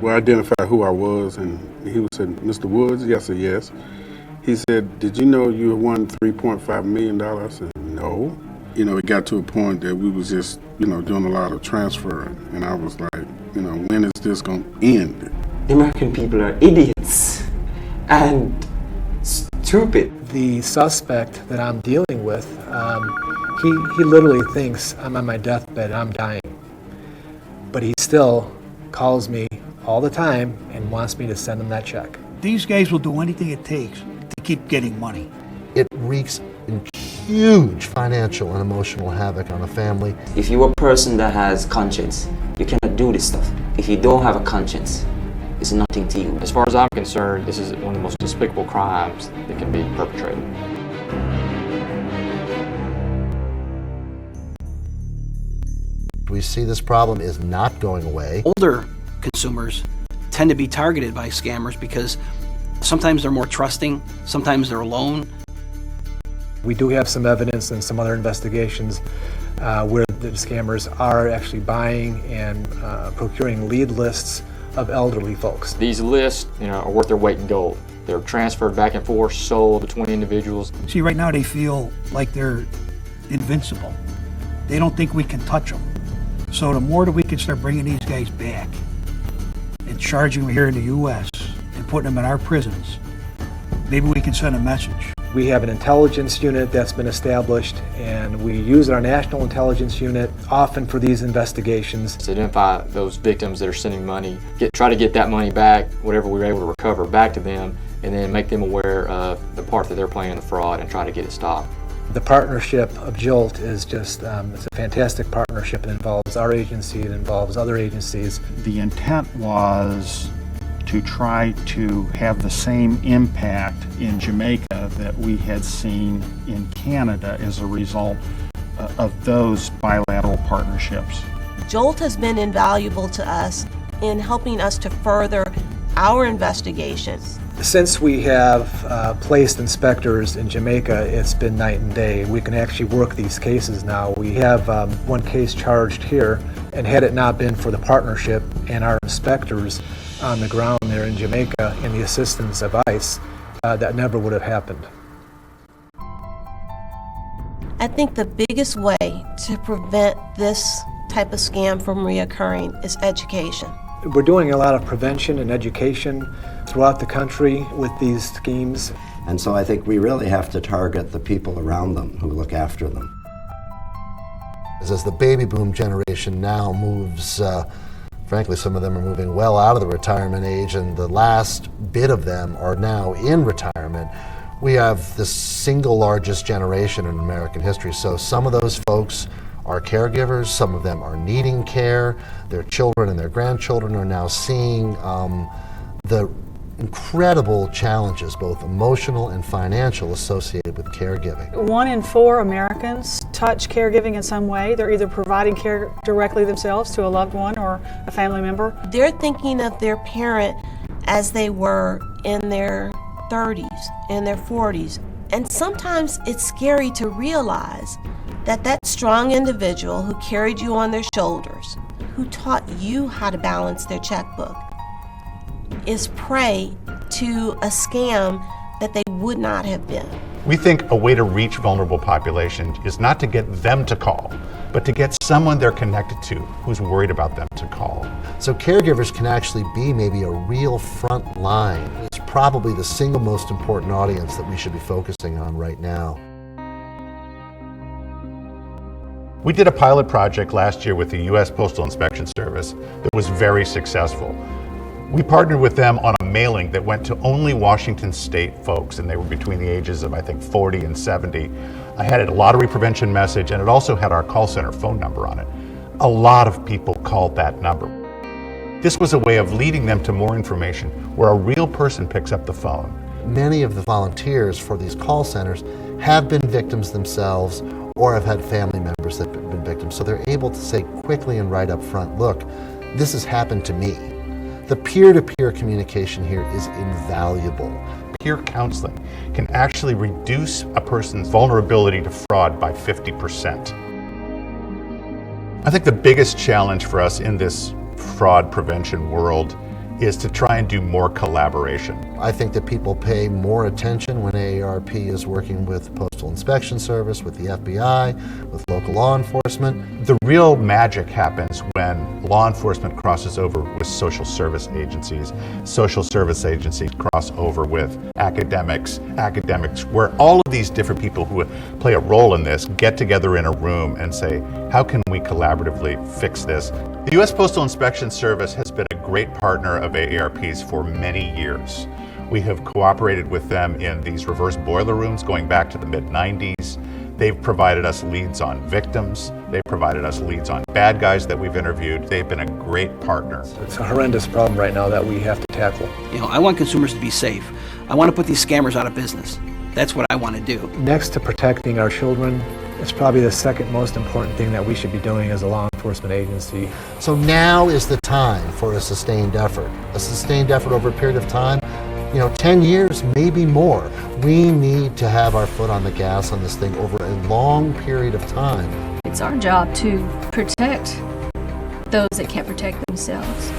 Well, I identified who I was, and he said, "Mr. Woods?" Yes, I said, yes. He said, "Did you know you won $3.5 million?" I said, "No." You know, it got to a point that we was just, doing a lot of transferring, and I was like, when is this going to end? The American people are idiots and stupid. The suspect that I'm dealing with, he literally thinks I'm on my deathbed, I'm dying. But he still calls me all the time and wants me to send him that check. These guys will do anything it takes to keep getting money. It wreaks in huge financial and emotional havoc on a family. If you're a person that has conscience, you cannot do this stuff. If you don't have a conscience, it's nothing to you. As far as I'm concerned, this is one of the most despicable crimes that can be perpetrated. We see this problem is not going away. Older consumers tend to be targeted by scammers because sometimes they're more trusting, sometimes they're alone. We do have some evidence in some other investigations where the scammers are actually buying and procuring lead lists of elderly folks. These lists, are worth their weight in gold. They're transferred back and forth, sold between individuals. See, right now they feel like they're invincible. They don't think we can touch them. So the more that we can start bringing these guys back and charging them here in the U.S. and putting them in our prisons, maybe we can send a message. We have an intelligence unit that's been established, and we use our national intelligence unit often for these investigations. To identify those victims that are sending money, try to get that money back, whatever we were able to recover, back to them, and then make them aware of the part that they're playing in the fraud and try to get it stopped. The partnership of JOLT is just, it's a fantastic partnership. It involves our agency, it involves other agencies. The intent was to try to have the same impact in Jamaica that we had seen in Canada as a result of those bilateral partnerships. JOLT has been invaluable to us in helping us to further our investigations. Since we have placed inspectors in Jamaica, it's been night and day. We can actually work these cases now. We have one case charged here, and had it not been for the partnership and our inspectors on the ground there in Jamaica and the assistance of ICE, that never would have happened. I think the biggest way to prevent this type of scam from reoccurring is education. We're doing a lot of prevention and education throughout the country with these schemes. And so I think we really have to target the people around them who look after them. As the baby boom generation now moves, frankly, some of them are moving well out of the retirement age, and the last bit of them are now in retirement. We have the single largest generation in American history. So some of those folks are caregivers, some of them are needing care. Their children and their grandchildren are now seeing the incredible challenges, both emotional and financial, associated with caregiving. 1 in 4 Americans touch caregiving in some way. They're either providing care directly themselves to a loved one or a family member. They're thinking of their parent as they were in their 30s, in their 40s. And sometimes it's scary to realize that that strong individual who carried you on their shoulders, who taught you how to balance their checkbook, is prey to a scam that they would not have been. We think a way to reach vulnerable populations is not to get them to call, but to get someone they're connected to who's worried about them to call. So caregivers can actually be maybe a real front line. It's probably the single most important audience that we should be focusing on right now. We did a pilot project last year with the U.S. Postal Inspection Service that was very successful. We partnered with them on a mailing that went to only Washington State folks, and they were between the ages of, I think, 40 and 70. I had a lottery prevention message, and it also had our call center phone number on it. A lot of people called that number. This was a way of leading them to more information where a real person picks up the phone. Many of the volunteers for these call centers have been victims themselves or have had family members that have been victims, so they're able to say quickly and right up front, look, this has happened to me. The peer-to-peer communication here is invaluable. Peer counseling can actually reduce a person's vulnerability to fraud by 50%. I think the biggest challenge for us in this fraud prevention world is to try and do more collaboration. I think that people pay more attention when AARP is working with the Postal Inspection Service, with the FBI, with local law enforcement. The real magic happens when law enforcement crosses over with social service agencies cross over with academics, where all of these different people who play a role in this get together in a room and say, how can we collaboratively fix this? The U.S. Postal Inspection Service has been a great partner of AARP's for many years. We have cooperated with them in these reverse boiler rooms going back to the mid-90s. They've provided us leads on victims. They've provided us leads on bad guys that we've interviewed. They've been a great partner. It's a horrendous problem right now that we have to tackle. You know, I want consumers to be safe. I want to put these scammers out of business. That's what I want to do. Next to protecting our children, it's probably the second most important thing that we should be doing as a law enforcement agency. So now is the time for a sustained effort over a period of time, 10 years, maybe more. We need to have our foot on the gas on this thing over a long period of time. It's our job to protect those that can't protect themselves.